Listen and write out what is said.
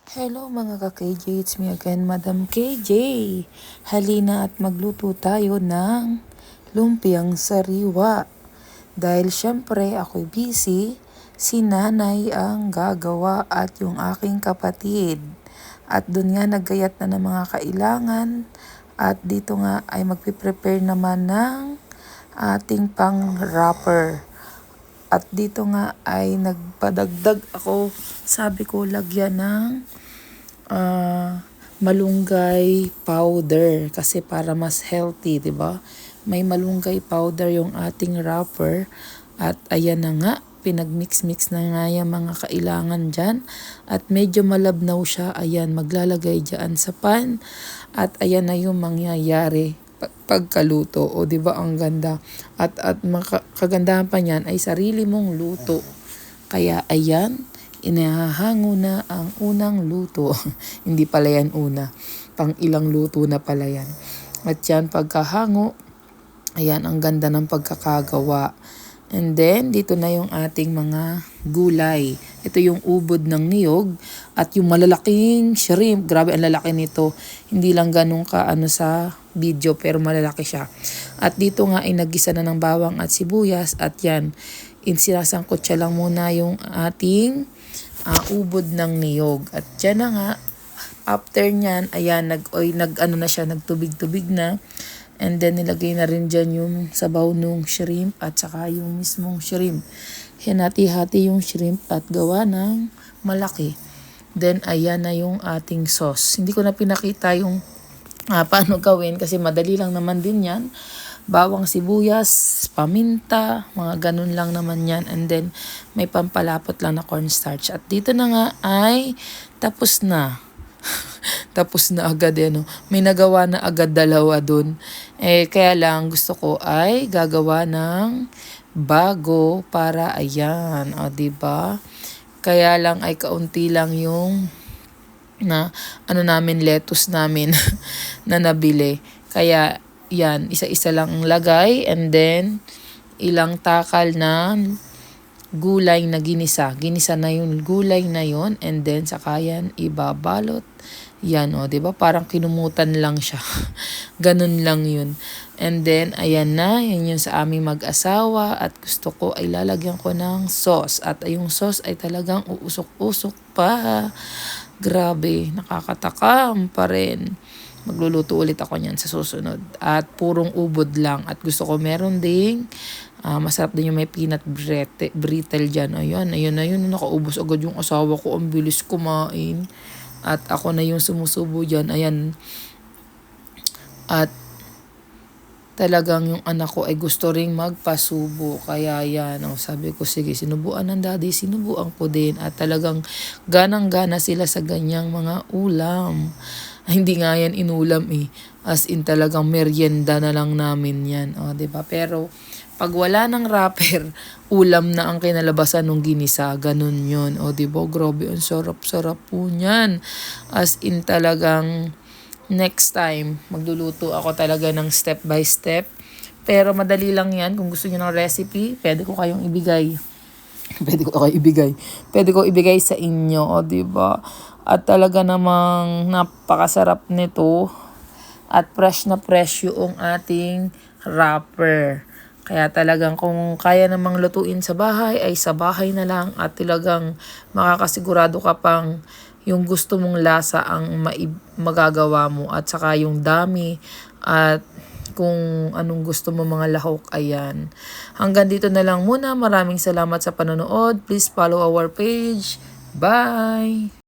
Hello mga ka-KJ, it's me again, Madam KJ. Halina at magluto tayo ng lumpiang sariwa. Dahil syempre ako'y busy, si nanay ang gagawa at yung aking kapatid. At dun nga naggayat na ng mga kailangan. At dito nga ay magpiprepare naman ng ating pang wrapper. At dito nga ay nagpadagdag ako, sabi ko lagyan ng malunggay powder kasi para mas healthy, 'di ba? May malunggay powder yung ating wrapper at ayan na nga, pinagmix-mix na nga yung mga kailangan dyan at medyo malabnaw siya. Ayan, maglalagay dyan sa pan at ayan na yung mangyayari pagkaluto. O di ba ang ganda? At kagandahan pa niyan ay sarili mong luto. Kaya ayan, inahahango na ang unang luto. Hindi pala yan una. Pang ilang luto na pala yan. At yan pagkahango, ayan ang ganda ng pagkakagawa. And then, dito na yung ating mga gulay. Ito yung ubod ng niyog at yung malalaking shrimp. Grabe ang lalaki nito. Hindi lang ganun ka sa video pero malalaki siya. At dito nga ay naggisa na ng bawang at sibuyas. At yan, sinasangkot siya lang muna yung ating ubod ng niyog. At yan na nga, after nyan, ayan, nagtubig-tubig na. And then, nilagay na rin dyan yung sabaw nung shrimp at saka yung mismong shrimp. Hinati-hati yung shrimp at gawa ng malaki. Then, ayan na yung ating sauce. Hindi ko na pinakita yung paano gawin kasi madali lang naman din yan. Bawang sibuyas, paminta, mga ganun lang naman yan. And then, may pampalapot lang na cornstarch. At dito na nga ay tapos na. Tapos na agad May nagawa na agad dalawa dun. Kaya lang gusto ko ay gagawa ng bago para ayan. O, diba? Kaya lang ay kaunti lang yung namin lettuce namin na nabili. Kaya yan, isa-isa lang ang lagay and then ilang takal na gulay na ginisa. Ginisa na yung gulay na yon and then saka yan ibabalot. Yan diba? Parang kinumutan lang siya. Ganun lang yun. And then, ayan na. Yan yung sa aming mag-asawa. At gusto ko ay lalagyan ko ng sauce. At yung sauce ay talagang uusok-usok pa. Grabe, nakakatakam pa rin. Magluluto ulit ako niyan sa susunod. At purong ubod lang. At gusto ko meron ding masarap din yung may peanut brittle dyan. Ayun na yun. Nakaubos agad yung asawa ko. Ang bilis kumain. At ako na yung sumusubo dyan. Ayan. At talagang yung anak ko ay gusto ring magpasubo. Kaya yan. Sabi ko, sige, sinubuan ng daddy. Sinubuan ko din. At talagang ganang-gana sila sa ganyang mga ulam. Hindi nga yan inulam As in talagang merienda na lang namin yan. Diba? Pero pag wala ng wrapper, ulam na ang kinalabasan ng ginisa. Ganun yun. Diba? Grabe, ang sarap-sarap po niyan. As in talagang next time, magluluto ako talaga ng step by step. Pero madali lang yan. Kung gusto niyo ng recipe, pwede ko kayong ibigay. Pwede ko ibigay sa inyo. Diba? At talaga namang napakasarap nito. At fresh na fresh yung ating wrapper. Kaya talagang kung kaya namang lutuin sa bahay, ay sa bahay na lang. At talagang makakasigurado ka pang yung gusto mong lasa ang magagawa mo. At saka yung dami at kung anong gusto mo mga lahok, ayan. Hanggang dito na lang muna. Maraming salamat sa panonood. Please follow our page. Bye!